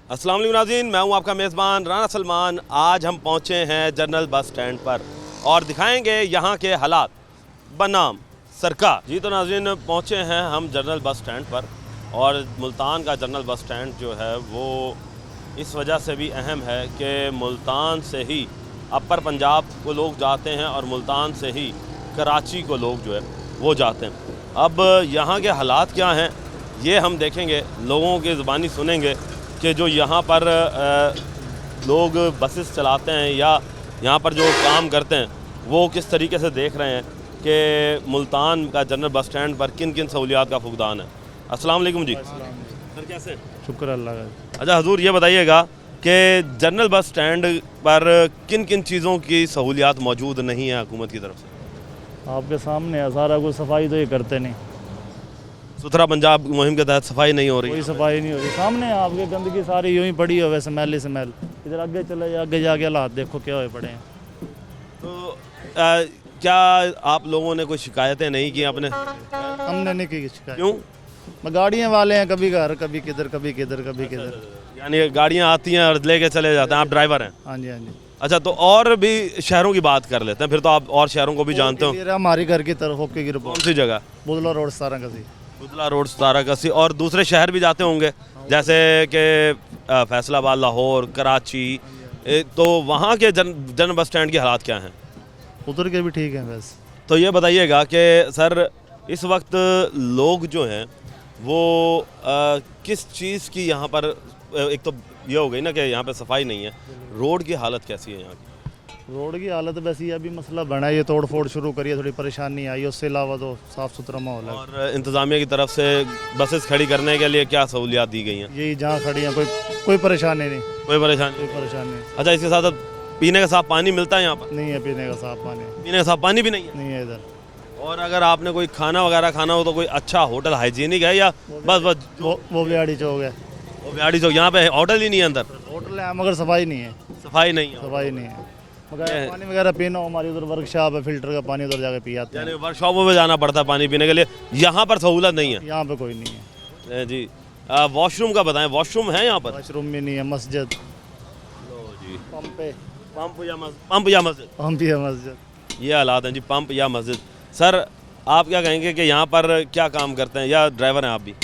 अस्सलाम वालेकुम नाज़रीन, मैं हूं आपका मेज़बान राना सलमान। आज हम पहुंचे हैं जनरल बस स्टैंड पर और दिखाएंगे यहां के हालात बनाम सरकार। जी तो नाज़रीन, पहुंचे हैं हम जनरल बस स्टैंड पर और मुल्तान का जनरल बस स्टैंड जो है वो इस वजह से भी अहम है कि मुल्तान से ही अपर पंजाब को लोग जाते हैं और मुल्तान से ही कराची को लोग जो है वो जाते हैं। अब यहाँ के हालात क्या हैं ये हम देखेंगे, लोगों की ज़ुबानी सुनेंगे कि जो यहाँ पर लोग बसेस चलाते हैं या यहाँ पर जो काम करते हैं वो किस तरीके से देख रहे हैं कि मुल्तान का जनरल बस स्टैंड पर किन किन सहूलियात का फुकदान है। अस्सलाम वालेकुम जी। सर कैसे हैं? शुक्र अल्लाह का। अच्छा हजूर, ये बताइएगा कि जनरल बस स्टैंड पर किन किन चीज़ों की सहूलियात मौजूद नहीं है हुकूमत की तरफ से? आपके सामने है सारा कुछ। सफाई तो ये करते नहीं, सुथरा पंजाब मुहिम के तहत सफाई नहीं हो रही कोई है। सफाई नहीं हो रही। सामने है आपके, गंदगी सारी यूं ही पड़ी है, स्मेल ही स्मेल। इधर आगे चले जाए, आगे जाके हालात देखो क्या हुए पड़े हैं। तो क्या आप लोगों ने कोई शिकायतें नहीं की अपने? हमने नहीं की शिकायत। क्यों? गाड़ियाँ वाले हैं, कभी घर कभी किधर कभी किधर कभी किधर। यानी गाड़ियाँ आती हैं और लेके चले जाते हैं, आप ड्राइवर हैं? हाँ जी हाँ जी। अच्छा, तो और भी शहरों की बात कर लेते हैं, फिर तो आप और शहरों को भी जानते हो। फिर हमारी घर की तरफ होके गिर कौन सी जगह? बुदला रोड 17 कसी। बुदला रोड 17 कसी। और दूसरे शहर भी जाते होंगे जैसे कि फैसलाबाद, लाहौर, कराची। तो वहाँ के जनरल बस स्टैंड के हालात क्या हैं? उधर के भी ठीक है बस। तो ये बताइएगा कि सर इस वक्त लोग जो हैं वो किस चीज़ की यहाँ पर, एक तो ये हो गई ना कि यहाँ पे सफाई नहीं है, रोड की हालत कैसी है यहाँ की? रोड की हालत वैसी अभी मसला बना है, ये तोड़ फोड़ शुरू करिए, थोड़ी परेशानी आई। उससे अलावा तो साफ़ सुथरा माहौल है। और इंतज़ामिया की तरफ से बसेस खड़ी करने के लिए क्या सहूलियात दी गई हैं? यही जहाँ खड़ी हैं, कोई परेशानी नहीं। कोई परेशानी? कोई परेशानी नहीं। अच्छा, इसके साथ पीने का साफ पानी मिलता है यहाँ पर? नहीं है पीने का साफ पानी, पीने का साफ पानी भी नहीं है? नहीं है इधर। और अगर आपने कोई खाना वगैरह खाना हो तो कोई अच्छा होटल हाइजीनिक है या बस वो बिहाड़ी चौक है। वो बिहाड़ी चौक? यहाँ पे होटल ही नहीं है अंदर? होटल है मगर सफाई नहीं है। सफाई नहीं है? सफाई नहीं है मगर पानी वगैरह पीना हो, हमारी उधर वर्कशॉप है, फिल्टर का पानी उधर जाके पी आते हैं। यानी वर्कशॉपों में जाना पड़ता है पानी पीने के लिए, यहाँ पर सहूलत नहीं है? यहाँ पे कोई नहीं है जी। वॉशरूम का बताएं, वॉशरूम है यहाँ पर? वॉशरूम भी नहीं है। मस्जिद जी, पंप पे, पंप या मस्जिद? पंप ही है मस्जिद। ये हालात हैं जी, पंप या मस्जिद। सर आप क्या कहेंगे कि यहाँ पर क्या काम करते हैं या ड्राइवर हैं आप भी?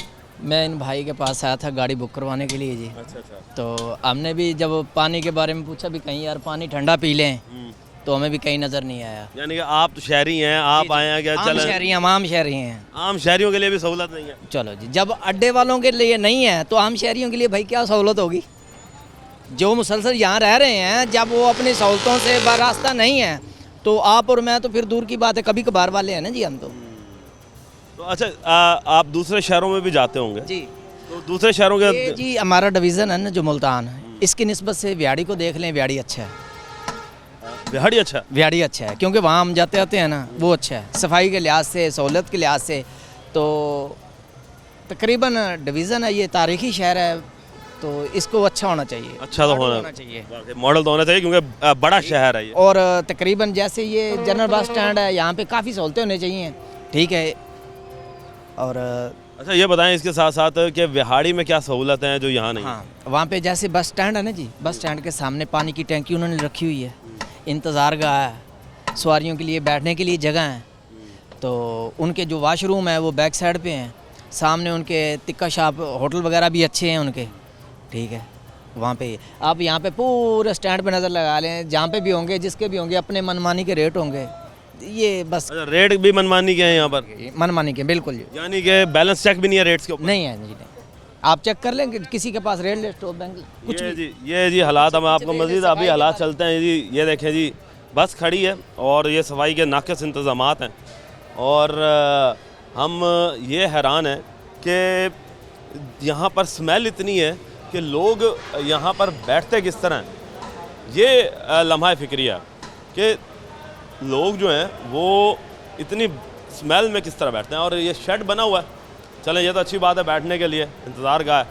मैं इन भाई के पास आया था गाड़ी बुक करवाने के लिए जी। अच्छा अच्छा। तो हमने भी जब पानी के बारे में पूछा भी कहीं यार पानी ठंडा पी लें, तो हमें भी कहीं नज़र नहीं आया। यानी कि आप तो शहरी हैं, आप आए हैं क्या? आम शहरी हैं, हम आम शहरी हैं। आम शहरियों के लिए भी सहूलत नहीं है? चलो जी, जब अड्डे वालों के लिए नहीं है तो आम शहरियों के लिए भाई क्या सहूलत होगी? जो मुसलसल यहाँ रह रहे हैं, जब वो अपनी सहूलतों से बारास्ता नहीं है तो आप और मैं तो फिर दूर की बात है, कभी कभार वाले हैं ना जी हम तो। अच्छा, आप दूसरे शहरों में भी जाते होंगे जी। तो दूसरे शहरों के ये जी हमारा डिवीज़न है ना जो मुल्तान है, इसकी निस्बत से व्याड़ी को देख लें, व्याड़ी अच्छा है। बिहाड़ी अच्छा? व्याड़ी अच्छा है क्योंकि वहाँ हम जाते आते हैं ना, वो अच्छा है सफाई के लिहाज से, सहूलत के लिहाज से। तो तकरीबन डिवीज़न है, ये तारीखी शहर है तो इसको अच्छा होना चाहिए। अच्छा तो होना चाहिए, मॉडल तो होना चाहिए क्योंकि बड़ा शहर है ये। और तकरीबन जैसे ये जनरल बस स्टैंड है, यहाँ पे काफ़ी सहूलतें होनी चाहिए, ठीक है। और अच्छा ये बताएं इसके साथ साथ कि बिहाड़ी में क्या सहूलत है जो यहाँ नहीं? हाँ, वहाँ पे जैसे बस स्टैंड है ना जी, बस स्टैंड के सामने पानी की टैंकी उन्होंने रखी हुई है, इंतज़ार गाह है, सवारियों के लिए बैठने के लिए जगह है। तो उनके जो वाशरूम है वो बैक साइड पे हैं, सामने उनके टिक्का शॉप होटल वगैरह भी अच्छे हैं उनके, ठीक है। वहाँ पे आप यहाँ पे पूरे स्टैंड पे नज़र लगा लें, जहाँ पे भी होंगे जिसके भी होंगे अपने मनमानी के रेट होंगे। ये बस अच्छा, रेट भी मनमानी के हैं यहाँ पर? मनमानी के, बिल्कुल जी। यानी कि बैलेंस चेक भी नहीं है रेट्स के ऊपर? नहीं है जी, नहीं। आप चेक कर लेंगे किसी के पास रेट लिस्ट हो बैंक कुछ ये जी हालात, हम आपको मज़ीद अभी हालात चलते हैं जी। ये देखें जी, बस खड़ी है और ये सफाई के नाक़िस इंतज़ामात हैं और हम ये हैरान हैं कि यहाँ पर स्मेल इतनी है कि लोग यहाँ पर बैठते किस तरह हैं। ये लम्हा फ़िक्रिया कि लोग जो हैं वो इतनी स्मेल में किस तरह बैठते हैं। और ये शेड बना हुआ है, चलें ये तो अच्छी बात है, बैठने के लिए इंतज़ार गाह है,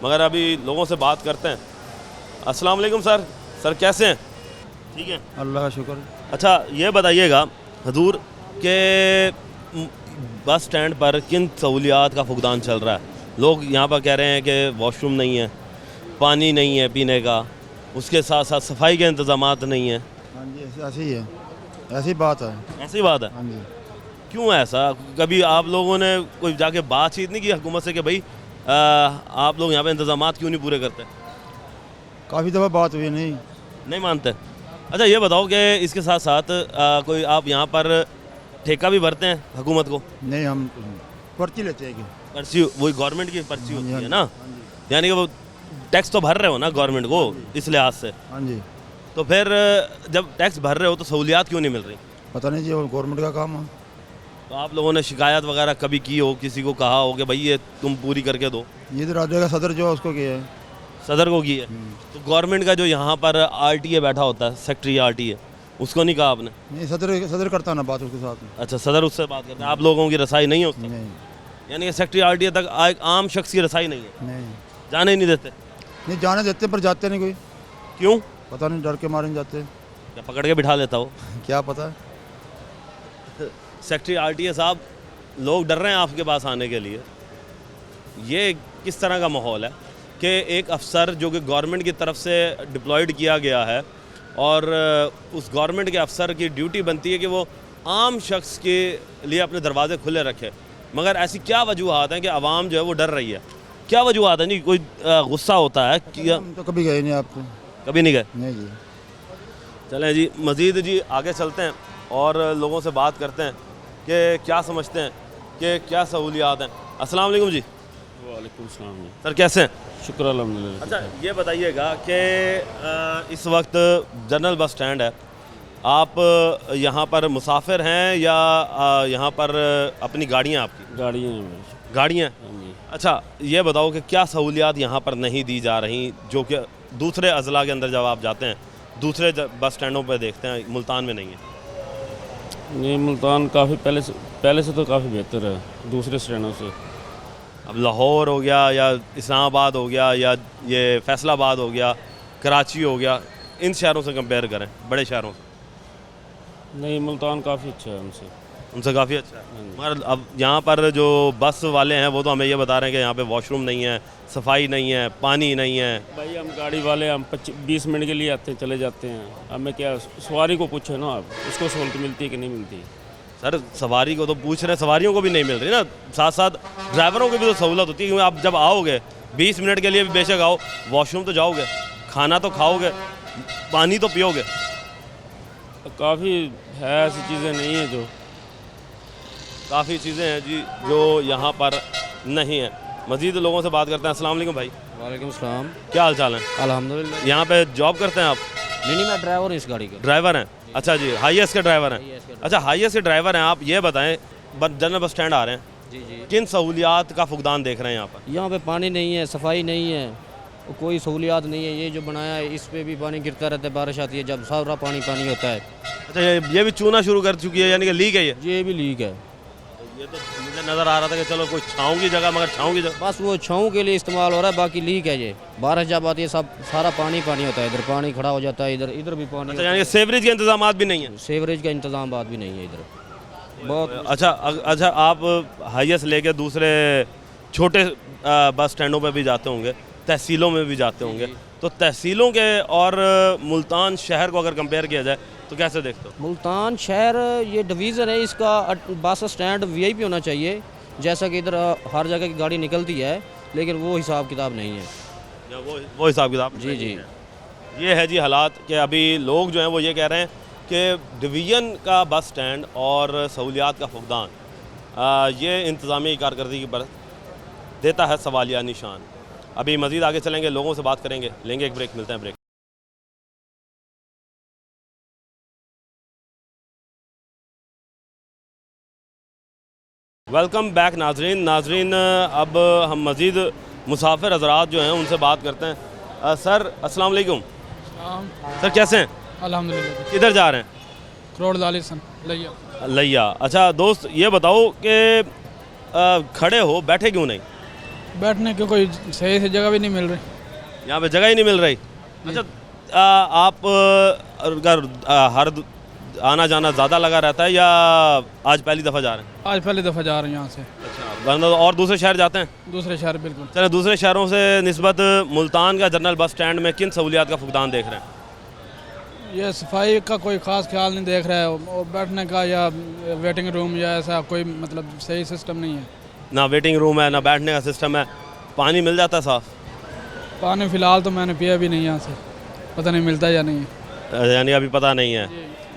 मगर अभी लोगों से बात करते हैं। अस्सलाम वालेकुम सर। सर कैसे हैं? ठीक है, अल्लाह का शुक्र। अच्छा ये बताइएगा हजूर के बस स्टैंड पर किन सहूलियात का फुकदान चल रहा है? लोग यहाँ पर कह रहे हैं कि वॉशरूम नहीं है, पानी नहीं है पीने का, उसके साथ साथ सफाई के इंतजामात नहीं है। हाँ जी, ऐसे ही है, ऐसी बात है। ऐसी बात है। हाँ जी, क्यों ऐसा? कभी आप लोगों ने कोई जाके बातचीत नहीं की हुकूमत से कि भाई आप लोग यहाँ पे इंतजामात क्यों नहीं पूरे करते? काफ़ी दफ़ा बात हुई, नहीं मानते? अच्छा ये बताओ कि इसके साथ साथ कोई आप यहाँ पर ठेका भी भरते हैं हुकूमत को? नहीं हम पर्ची लेते हैं कि पर्ची, वही गवर्नमेंट की पर्ची हाँ जी, होती हाँ है जी, ना, हाँ जी, यानी कि वो टैक्स तो भर रहे हो ना गवर्नमेंट को, इस लिहाज से। हाँ जी। तो फिर जब टैक्स भर रहे हो तो सहूलियात क्यों नहीं मिल रही? पता नहीं जी, वो गवर्नमेंट का काम है। तो आप लोगों ने शिकायत वगैरह कभी की हो, किसी को कहा हो कि भाई ये तुम पूरी करके दो? ये तो राज्य का सदर जो है उसको किया है। सदर को की है? तो गवर्नमेंट का जो यहाँ पर आरटीए बैठा होता है, सेक्रेटरी आरटीए, उसको नहीं कहा आपने? नहीं, सदर करता ना बात उसके साथ में। अच्छा, सदर उससे बात करते हैं, आप लोगों की रसाई नहीं है उससे? नहीं यानी कि सेक्रेटरी आरटीए तक एक आम शख्स की रसाई नहीं है, नहीं जाने ही नहीं देते? नहीं, जाने देते पर जाते नहीं कोई, क्यों? पता नहीं, डर के मारे नहीं जाते। क्या पकड़ के बिठा लेता हो? क्या पता है। सेक्रेटरी आरटीए साहब, लोग डर रहे हैं आपके पास आने के लिए। ये किस तरह का माहौल है कि एक अफसर जो कि गवर्नमेंट की तरफ से डिप्लॉयड किया गया है और उस गवर्नमेंट के अफसर की ड्यूटी बनती है कि वो आम शख्स के लिए अपने दरवाजे खुले रखे, मगर ऐसी क्या वजूहत हैं कि आवाम जो है वो डर रही है? क्या वजूहत है? नहीं कोई गुस्सा होता है कि हम तो कभी गए नहीं, आप तो कभी नहीं गए? नहीं जी। चलें जी, मज़ीद जी आगे चलते हैं और लोगों से बात करते हैं कि क्या समझते हैं कि क्या सहूलियात हैं। अस्सलाम वालेकुम जी। वालेकुम सलाम जी। सर कैसे हैं? शुक्र अल्हम्दुलिल्लाह। अच्छा ये बताइएगा कि इस वक्त जनरल बस स्टैंड है, आप यहाँ पर मुसाफिर हैं या यहाँ पर अपनी गाड़ियाँ आपकी? गाड़ियाँ हैं मेरी। गाड़ियाँ? हाँ जी। अच्छा ये बताओ कि क्या सहूलियात यहाँ पर नहीं दी जा रही जो कि दूसरे अजला के अंदर जब आप जाते हैं, दूसरे बस स्टैंडों पर देखते हैं, मुल्तान में नहीं है? नहीं, मुल्तान काफ़ी पहले से तो काफ़ी बेहतर है दूसरे स्टैंडों से। अब लाहौर हो गया या इस्लामाबाद हो गया या ये फैसलाबाद हो गया, कराची हो गया, इन शहरों से कंपेयर करें, बड़े शहरों से, नहीं मुल्तान काफ़ी अच्छा है उनसे काफ़ी अच्छा है। मगर अब यहाँ पर जो बस वाले हैं वो तो हमें ये बता रहे हैं कि यहाँ पे वॉशरूम नहीं है, सफाई नहीं है, पानी नहीं है। भाई हम गाड़ी वाले हम 20 मिनट के लिए आते हैं, चले जाते हैं। हमें क्या, सवारी को पूछे ना आप, उसको सहूलत मिलती है कि नहीं मिलती? सर सवारी को तो पूछ रहे हैं, सवारियों को भी नहीं मिल रही ना, साथ साथ ड्राइवरों की भी तो सहूलत होती है, क्योंकि आप जब आओगे 20 मिनट के लिए भी बेशक आओ, वॉशरूम तो जाओगे, खाना तो खाओगे, पानी तो पियोगे। काफ़ी है ऐसी चीज़ें नहीं है जो, काफ़ी चीज़ें हैं जी जो यहाँ पर नहीं है। मज़ीद लोगों से बात करते हैं। अस्सलाम वालेकुम भाई। वालेकुम सलाम। क्या हाल चाल है? अल्हम्दुलिल्लाह। यहाँ पे जॉब करते हैं आप? नहीं मैं ड्राइवर हूँ इस गाड़ी का। ड्राइवर हैं? अच्छा जी, हाईएस के ड्राइवर हैं? अच्छा हाईएस के ड्राइवर हैं आप, ये बताएं जनरल बस स्टैंड आ रहे हैं, जी जी। किन सहूलियात का फुकदान देख रहे हैं यहाँ पर? यहाँ पे पानी नहीं है, सफाई नहीं है, कोई सहूलियात नहीं है। ये जो बनाया है इस पे भी पानी गिरता रहता है, बारिश आती है जब सारा पानी पानी होता है। अच्छा ये भी चूना शुरू कर चुकी है, यानी कि लीक है ये भी लीक है। ये तो मुझे नज़र आ रहा था कि चलो कोई छाँव की जगह, मगर छाँव की जगह बस वो छाँव के लिए इस्तेमाल हो रहा है, बाकी लीक है। ये बारिश जब आती है सब सारा पानी पानी होता है, इधर पानी खड़ा हो जाता है, इधर इधर भी पानी। अच्छा यानी कि सेवरेज के इंतजाम भी नहीं है? सेवरेज का इंतजाम भी नहीं है इधर बहुत। अच्छा आप हाईएस लेके दूसरे छोटे बस स्टैंडों पे भी जाते होंगे, तहसीलों में भी जाते होंगे, तो तहसीलों के और मुल्तान शहर को अगर कंपेयर किया जाए तो कैसे देखते हो? मुल्तान शहर ये डिवीज़न है, इसका बस स्टैंड वीआईपी होना चाहिए, जैसा कि इधर हर जगह की गाड़ी निकलती है, लेकिन वो हिसाब किताब नहीं है। या वो हिसाब किताब? जी जी। ये है जी हालात कि अभी लोग जो हैं वो ये कह रहे हैं कि डिवीज़न का बस स्टैंड और सहूलियात का फुकदान ये इंतज़ामी कारकर्दगी पर देता है सवालिया निशान। अभी मज़ीद आगे चलेंगे, लोगों से बात करेंगे, लेंगे एक ब्रेक, मिलते हैं ब्रेक। वेलकम बैक नाजरीन, अब हम मज़ीद मुसाफिर हजरात जो हैं उनसे बात करते हैं। सर अस्सलाम वालेकुम। सर कैसे हैं? अल्हम्दुलिल्लाह। किधर जा रहे हैं? करोड़ दालिसन लैया। लैया। अच्छा दोस्त ये बताओ कि खड़े हो, बैठे क्यों नहीं? बैठने की कोई सही से जगह भी नहीं मिल रही। यहाँ पे जगह ही नहीं मिल रही? अच्छा आप अगर हर आना जाना ज़्यादा लगा रहता है या आज पहली दफ़ा जा रहे हैं? आज पहली दफ़ा जा रहे हैं यहाँ से। अच्छा, वरना तो और दूसरे शहर जाते हैं? दूसरे शहर बिल्कुल। चले, दूसरे शहरों से निस्बत मुल्तान का जनरल बस स्टैंड में किन सहूलियात का फुकदान देख रहे हैं? ये सफाई का कोई ख़ास ख्याल नहीं देख रहा है, और बैठने का या वेटिंग रूम या ऐसा कोई मतलब सही सिस्टम नहीं है। ना वेटिंग रूम है, ना बैठने का सिस्टम है। पानी मिल जाता है साफ़? पानी फ़िलहाल तो मैंने पिया भी नहीं यहाँ से, पता नहीं मिलता या नहीं है। यानी अभी पता नहीं है।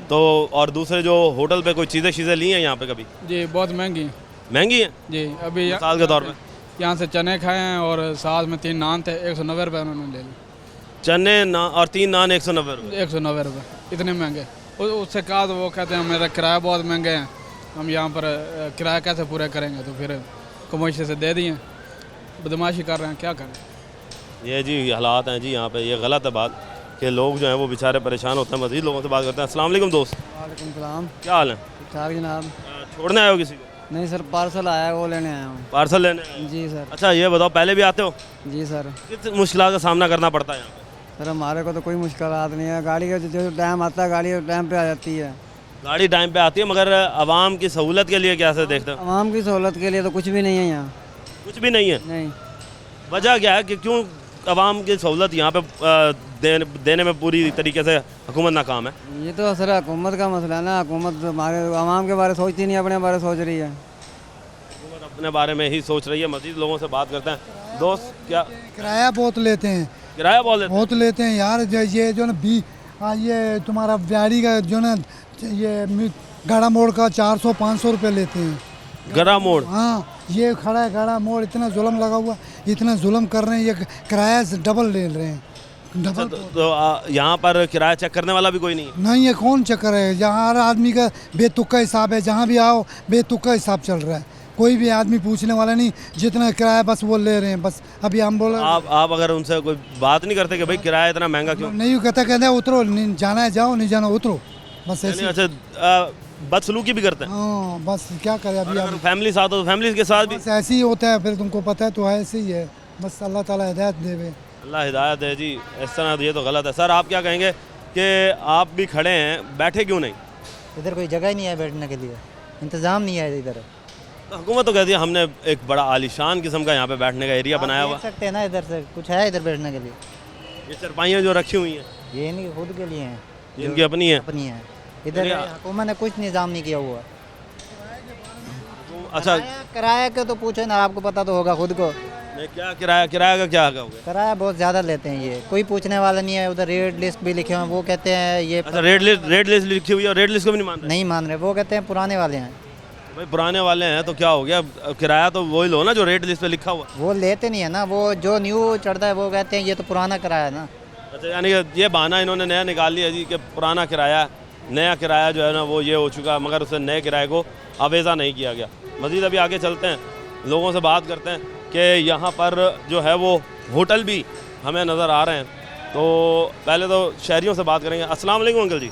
तो और दूसरे जो होटल पे कोई चीज़ें ली हैं यहाँ पे कभी? जी बहुत महंगी हैं। महंगी है जी अभी मिसाल के तौर पे? यहाँ से चने खाए हैं और साथ में 3 नान थे, 190 रुपये उन्होंने ले ली। चने ना और 3 नान 190 रुपये? 190 रुपये, इतने महंगे। उससे कहा तो वो कहते हैं मेरा किराया बहुत महंगे हैं, हम यहाँ पर किराया कैसे पूरा करेंगे, तो फिर कमोशी से दे दिए। बदमाशी कर रहे हैं, क्या करें। ये जी हालात हैं जी यहाँ पे। ये गलत है बात कि लोग जो हैं वो बेचारे परेशान होते हैं। मज़ीद लोगों से बात करते हैं। अस्सलाम वालेकुम दोस्त, वालेकुम सलाम। क्या हाल है? ठीक ठाक जनाब। छोड़ने आए हो किसी को? नहीं सर, पार्सल आया है, वो लेने आया हूँ। पार्सल लेने आए हो? जी सर। अच्छा ये बताओ, पहले भी आते हो? जी सर। किस मुश्किल का सामना करना पड़ता है यहाँ पे? सर हमारे को तो कोई मुश्किलात नहीं है, गाड़ी का जो टाइम आता है गाड़ी टाइम पे आ जाती है। गाड़ी टाइम पे आती है, मगर आवाम की सहूलत के लिए क्या से देखते हो? आवाम की सहूलत के लिए तो कुछ भी नहीं है यहाँ। कुछ भी नहीं है? नहीं। वजह क्या है कि क्यों आवाम की सहूलत यहाँ पे देने में पूरी तरीके से हुकूमत नाकाम है? ये तो सर हुकूमत का मसला है ना, हुकूमत हमारे आवाम के बारे सोचती नहीं, अपने बारे सोच रही है। हुकूमत अपने बारे में ही सोच रही है। मज़ीद लोगों से बात करते हैं। दोस्त क्या किराया बहुत लेते हैं? किराया बहुत लेते हैं यार। ये जो ना ये तुम्हारा गाड़ी का जो ना ये गाड़ा मोड़ का 400-500 रुपये लेते हैं। गड़ा मोड़? हाँ, ये खड़ा है गाड़ा मोड़, इतना जुल्म लगा हुआ, इतना जुल्म कर रहे हैं, ये किराया से डबल ले रहे हैं। डबल। तो यहाँ पर किराया चेक करने वाला भी कोई नहीं है? नहीं है, कौन चक्कर है यहाँ? हर आदमी का बेतुका हिसाब है, जहाँ भी आओ बेतुका हिसाब चल रहा है, कोई भी आदमी पूछने वाला नहीं। जितना किराया बस वो ले रहे हैं। बस अभी हम बोला आप अगर उनसे कोई बात नहीं करते कि भाई किराया इतना महंगा क्यों? नहीं, कहते उतरो, नहीं जाना है जाओ, नहीं जाना उतरो, बस ऐसे। अच्छा, बदसलूकी भी करते हैं? हाँ, बस क्या करें अभी। अगर फैमिली साथ हो तो फैमिली के साथ भी बस ऐसे ही होता है, फिर तुमको पता है तो ऐसे ही है। बस अल्लाह ताला हिदायत देवे। अल्लाह हिदायत है जी। इस तरह ये तो गलत है। सर आप क्या कहेंगे कि आप भी खड़े हैं, बैठे क्यों नहीं? इधर कोई जगह ही नहीं है बैठने के लिए, इंतज़ाम नहीं है इधर। तो हुकूमत तो कहती है हमने एक बड़ा आलीशान किस्म का यहाँ पे बैठने का एरिया बनाया हुआ। देख सकते हैं ना, इधर से कुछ है इधर बैठने के लिए। ये चारपाइयाँ जो रखी हुई हैं ये नहीं खुद के लिए हैं, जिनकी अपनी है? अपनी है। इधर हुकूमत ने कुछ निज़ाम नहीं किया हुआ। अच्छा, किराया का तो पूछे ना, आपको पता तो होगा खुद को। नहीं, क्या किराया का क्या हो गया? किराया बहुत ज़्यादा लेते हैं, ये कोई पूछने वाला नहीं है। उधर रेट लिस्ट भी लिखे हुए हैं, वो कहते हैं ये। अच्छा, रेड लिस्ट लिखी हुई है और रेड लिस्ट को भी नहीं मान रहे? नहीं मान रहे, वो कहते हैं पुराने वाले हैं। भाई पुराने वाले हैं तो क्या हो गया? किराया तो वही लो ना जो रेट लिस्ट पे लिखा हुआ। वो लेते नहीं है ना, वो जो न्यू चढ़ता है वो कहते हैं ये तो पुराना किराया है ना। अच्छा, यानी कि ये बहाना इन्होंने नया निकाल लिया जी कि पुराना किराया, नया किराया जो है ना वो ये हो चुका, मगर उससे नए किराए को अवेज़ा नहीं किया गया। मज़ीद अभी आगे चलते हैं, लोगों से बात करते हैं कि यहाँ पर जो है वो होटल भी हमें नज़र आ रहे हैं। तो पहले तो शहरियों से बात करेंगे। अस्सलाम वालेकुम अंकल जी,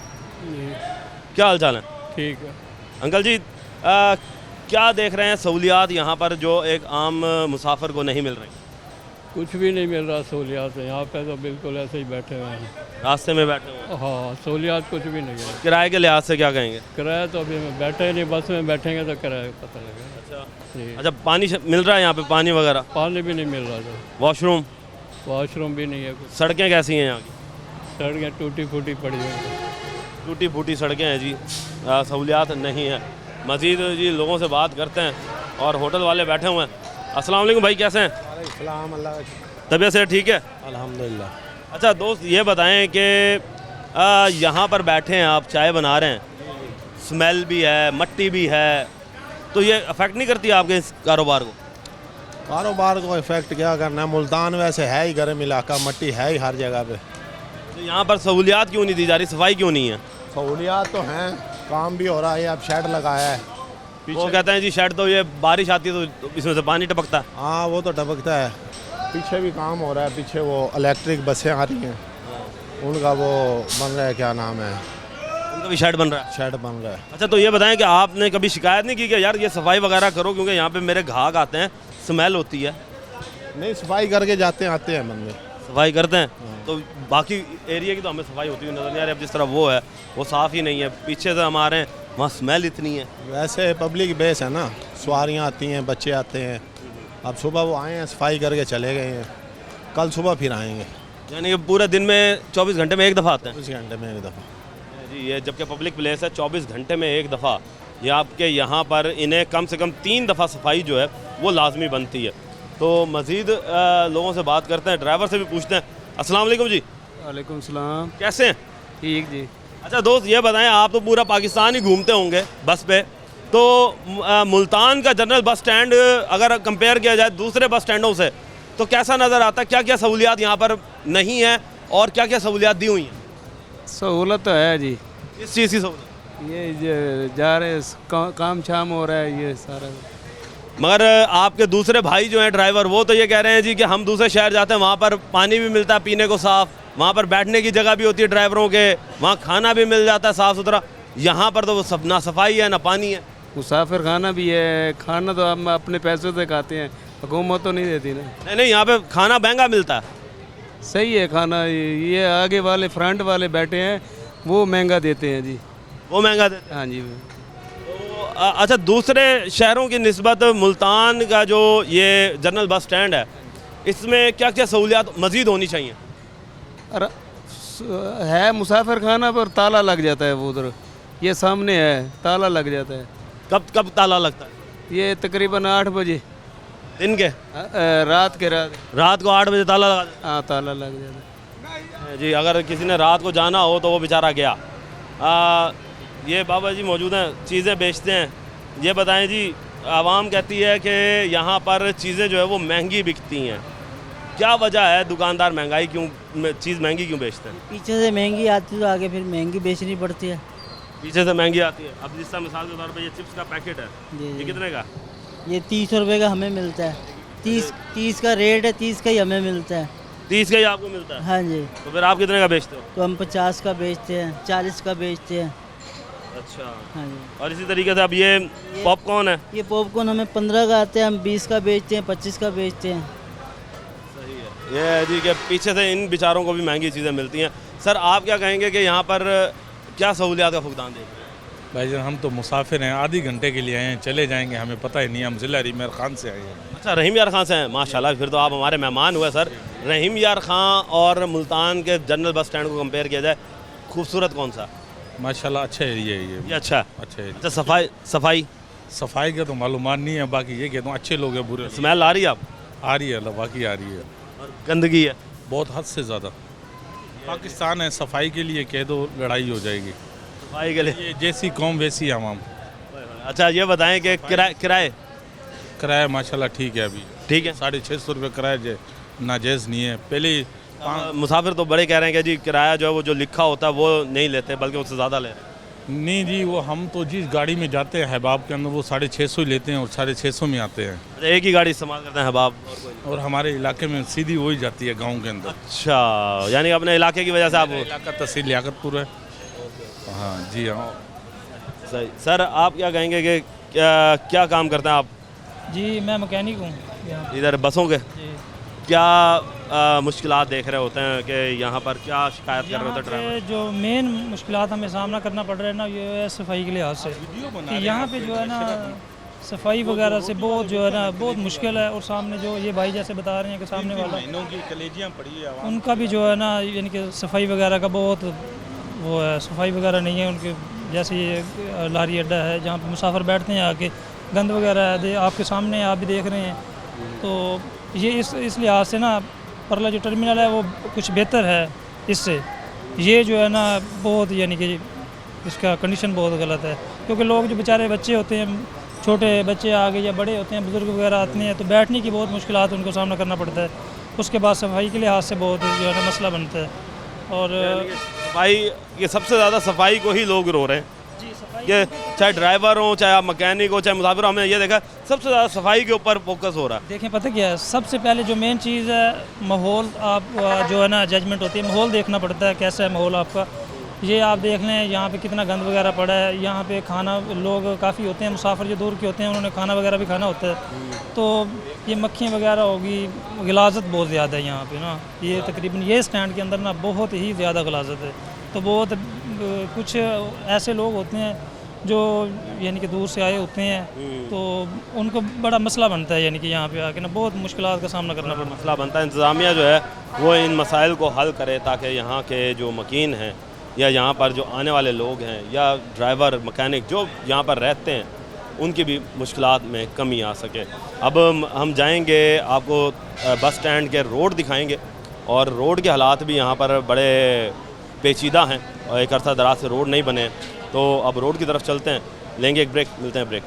क्या हाल चाल है? ठीक है। अंकल जी क्या देख रहे हैं सहूलियात यहाँ पर जो एक आम मुसाफिर को नहीं मिल रही? कुछ भी नहीं मिल रहा सहूलियात, यहाँ पे तो बिल्कुल ऐसे ही बैठे हुए हैं। रास्ते में बैठे हुए हैं? हाँ, सहूलियात कुछ भी नहीं है। किराए के लिहाज से क्या कहेंगे? किराया तो अभी हम बैठे नहीं, बस में बैठेंगे तो किराया पता लगेगा। जी। अच्छा, पानी मिल रहा है यहाँ पे? पानी वगैरह? पानी भी नहीं मिल रहा था। वॉशरूम? वॉशरूम भी नहीं है कुछ। सड़कें कैसी हैं यहाँ की? सड़कें टूटी फूटी पड़ी हुई हैं। टूटी फूटी सड़कें हैं जी, सहूलियात नहीं है। मज़ीद जी लोगों से बात करते हैं और होटल वाले बैठे हुए हैं। अस्सलाम वालेकुम भाई, कैसे हैं? सलाम, अल्लाह का तबीयत से ठीक है? अल्हम्दुलिल्लाह। अच्छा दोस्त, ये बताएं कि यहाँ पर बैठे हैं आप, चाय बना रहे हैं, स्मेल भी है, मट्टी भी है, तो ये अफेक्ट नहीं करती आपके इस कारोबार को? कारोबार को इफेक्ट क्या करना है, मुल्तान वैसे है ही गर्म इलाका, मट्टी है ही हर जगह पे। तो यहाँ पर सहूलियात क्यों नहीं दी जा रही, सफाई क्यों नहीं है? सहूलियात तो हैं, काम भी हो रहा है। अब शेड लगाया है वो कहते हैं जी शेड तो ये बारिश आती है तो इसमें से पानी टपकता है। हाँ, वो तो टपकता है। पीछे भी काम हो रहा है, पीछे वो इलेक्ट्रिक बसें आ रही हैं, उनका वो बन रहा है, क्या नाम है, उनका भी शेड बन रहा है? शेड बन रहा है। अच्छा, तो ये बताएं कि आपने कभी शिकायत नहीं की कि यार ये सफाई वगैरह करो, क्योंकि यहाँ पे मेरे ग्राहक आते हैं, स्मेल होती है? नहीं, सफाई करके जाते हैं, आते हैं बंदे। सफाई करते हैं। तो बाकी एरिया की तो हमें सफाई होती हुई नजर नहीं आ रही। अब जिस तरह वो है वो साफ़ ही नहीं है, पीछे से हमारे हैं वहाँ स्मेल इतनी है। वैसे पब्लिक बेस है ना, सवारियाँ आती हैं, बच्चे आते हैं। अब सुबह वो आए हैं, सफाई करके चले गए हैं, कल सुबह फिर आएंगे। यानी कि पूरे दिन में 24 घंटे में एक दफ़ा आते हैं 24 घंटे में एक दफ़ा जी। ये जबकि पब्लिक प्लेस है, 24 घंटे में एक दफ़ा ये आपके यहाँ पर इन्हें कम से कम 3 दफ़ा सफाई जो है वो लाजमी बनती है। तो मज़ीद लोगों से बात करते हैं, ड्राइवर से भी पूछते हैं। अस्सलाम वालेकुम जी। वालेकुम सलाम। कैसे हैं? ठीक जी। अच्छा दोस्त, ये बताएं, आप तो पूरा पाकिस्तान ही घूमते होंगे बस पे, तो मुल्तान का जनरल बस स्टैंड अगर कंपेयर किया जाए दूसरे बस स्टैंडों से तो कैसा नज़र आता है? क्या क्या सहूलियात यहाँ पर नहीं है और क्या क्या सहूलियात दी हुई हैं? सहूलत तो है जी, किस चीज़ की सहूलत? ये जा रहे काम शाम हो रहा है ये सारा। मगर आपके दूसरे भाई जो हैं ड्राइवर, वो तो ये कह रहे हैं जी कि हम दूसरे शहर जाते हैं, वहाँ पर पानी भी मिलता है पीने को साफ़, वहाँ पर बैठने की जगह भी होती है ड्राइवरों के, वहाँ खाना भी मिल जाता है साफ़ सुथरा। यहाँ पर तो वो सब ना सफाई है ना पानी है। मुसाफिर खाना भी है, खाना तो हम अपने पैसों से खाते हैं, हुकूमत तो नहीं देती ना। नहीं, यहाँ पे खाना महंगा मिलता है। सही है खाना, ये आगे वाले फ्रंट वाले बैठे हैं वो महंगा देते हैं जी। वो महंगा देते हाँ जी। तो अच्छा, दूसरे शहरों की निस्बत मुल्तान का जो ये जनरल बस स्टैंड है, इसमें क्या क्या सहूलियात मज़ीद होनी चाहिए? है मुसाफिर खाना पर ताला लग जाता है, वो उधर ये सामने है, ताला लग जाता है। कब कब ताला लगता है? ये तकरीबन 8 बजे दिन के? रात रात को 8 बजे ताला लगा हाँ ताला लग जाता है जी। अगर किसी ने रात को जाना हो तो वो बेचारा गया। ये बाबा जी मौजूद हैं, चीज़ें बेचते हैं। ये बताएं जी, आवाम कहती है कि यहाँ पर चीज़ें जो है वो महंगी बिकती हैं, क्या वजह है? दुकानदार महंगाई क्यों, चीज़ महंगी क्यों बेचते हैं? पीछे से महंगी आती तो आगे फिर महंगी बेचनी पड़ती है। पीछे से महंगी आती है। अब जिस तरह मिसाल के तौर पर ये चिप्स का पैकेट है, ये कितने का? ये 30 रुपये का हमें मिलता है। 30 का रेट है, 30 का ही हमें मिलता है। 30 का ही आपको मिलता है? हाँ जी। तो फिर आप कितने का बेचते हो? तो हम 50 का बेचते हैं, 40 का बेचते हैं। अच्छा। हाँ जी। और इसी तरीके से अब ये पॉपकॉर्न है, ये पॉपकॉर्न हमें 15 का आते हैं, हम 20 का बेचते हैं, 25 का बेचते हैं। सही है। ये है जी कि पीछे से इन बेचारों को भी महंगी चीज़ें मिलती हैं। सर, आप क्या कहेंगे कि यहाँ पर क्या सहूलियात का फुकदान देते हैं? भाईजान हम तो मुसाफिर हैं, आधे घंटे के लिए आए हैं, चले जाएंगे, हमें पता ही नहीं। हम ज़िला रहीम यार खान से आए हैं। अच्छा, रहीम यार खान से हैं, माशाल्लाह, फिर तो आप हमारे मेहमान हुए सर। रहीम यार खान और मुल्तान के जनरल बस स्टैंड को कंपेयर किया जाए, खूबसूरत कौन सा? माशाल्लाह अच्छा एरिया है ये। अच्छा एरिया। अच्छा, सफाई का तो मालूमात नहीं है, बाकी ये कहता हूँ अच्छे लोग हैं, बुरे। स्मेल आ रही है? आप आ रही है, बाकी आ रही है। और गंदगी है बहुत, हद से ज़्यादा। पाकिस्तान है, सफाई के लिए कह दो लड़ाई हो जाएगी। सफाई के लिए ये जैसी कौम वैसी आवाम। अच्छा, ये बताएं कि किराए माशाल्लाह ठीक है, अभी ठीक है। 650 रुपये किराया नाजायज़ नहीं है। पहले मुसाफिर तो बड़े कह रहे हैं कि जी किराया जो है वो जो लिखा होता है वो नहीं लेते, बल्कि उससे ज़्यादा ले रहे हैं। नहीं जी, वो हम तो जिस गाड़ी में जाते हैं हबाब के अंदर वो 650 ही लेते हैं और 650 में आते हैं। अच्छा, एक ही गाड़ी इस्तेमाल करते हैं हबाब? और हमारे इलाके में सीधी वही जाती है गांव के अंदर। अच्छा, यानी अपने इलाके की वजह से आप? इलाका तहसील लियाकतपुर है। हाँ जी हाँ। सही। सर, आप क्या कहेंगे कि क्या काम करते हैं आप? जी मैं मैकेनिक हूँ इधर बसों के। जी। क्या मुश्किलात देख रहे होते हैं कि यहाँ पर क्या शिकायत कर रहे होते हैं ड्राइवर? जो मेन मुश्किलात हमें सामना करना पड़ रहा है ना, ये है सफाई के लिहाज से कि यहाँ पे जो है ना सफाई वगैरह से बहुत जो है ना बहुत मुश्किल है। और सामने जो ये भाई जैसे बता रहे हैं कि सामने वाला की कलेजियाँ पड़ी है, उनका भी जो है ना यानी कि सफाई वगैरह का बहुत वो है, सफाई वगैरह नहीं है उनके। जैसे ये लारी अड्डा है जहाँ पे मुसाफिर बैठते हैं, आके गंद वगैरह है आपके सामने, आप भी देख रहे हैं। तो ये इस लिहाज से ना परला जो टर्मिनल है वो कुछ बेहतर है इससे। ये जो है ना बहुत यानी कि इसका कंडीशन बहुत गलत है, क्योंकि लोग जो बेचारे बच्चे होते हैं, छोटे बच्चे आगे या बड़े होते हैं, बुज़ुर्ग वगैरह आते हैं, तो बैठने की बहुत मुश्किलात उनको सामना करना पड़ता है। उसके बाद सफाई के लिहाज से बहुत जो है ना मसला बनता है। और सफाई, ये सबसे ज़्यादा सफाई को ही लोग रो रहे हैं कि चाहे ड्राइवर हो, चाहे आप मैकेनिक हो, चाहे मुसाफिर हो, हमने ये देखा सबसे ज़्यादा सफाई के ऊपर फोकस हो रहा है। देखें पता क्या है, सबसे पहले जो मेन चीज़ है माहौल, आप जो है ना जजमेंट होती है, माहौल देखना पड़ता है कैसा है माहौल आपका। ये आप देख लें यहाँ पे कितना गंद वगैरह पड़ा है। यहाँ पे खाना लोग काफ़ी होते हैं, मुसाफिर जो दूर के होते हैं उन्होंने खाना वगैरह भी खाना होता है, तो ये मक्खियाँ वगैरह होगी, गिलाजत बहुत ज़्यादा है यहाँ पे ना। ये तकरीबन ये स्टैंड के अंदर ना बहुत ही ज़्यादा गिलाजत है। तो बहुत कुछ ऐसे लोग होते हैं जो यानी कि दूर से आए होते हैं, तो उनको बड़ा मसला बनता है, यानी कि यहाँ पे आके ना बहुत मुश्किलात का सामना करना पड़ता है। मसला बनता है, इंतज़ामिया जो है वो इन मसाइल को हल करे ताकि यहाँ के जो मकीन हैं या यहाँ पर जो आने वाले लोग हैं या ड्राइवर मैकेनिक जो यहाँ पर रहते हैं उनकी भी मुश्किलात में कमी आ सके। अब हम जाएंगे, आपको बस स्टैंड के रोड दिखाएंगे और रोड के हालात भी यहाँ पर बड़े पेचीदा हैं और एक अरसा दराज से रोड नहीं बने हैं। तो अब रोड की तरफ चलते हैं, लेंगे एक ब्रेक, मिलते हैं ब्रेक।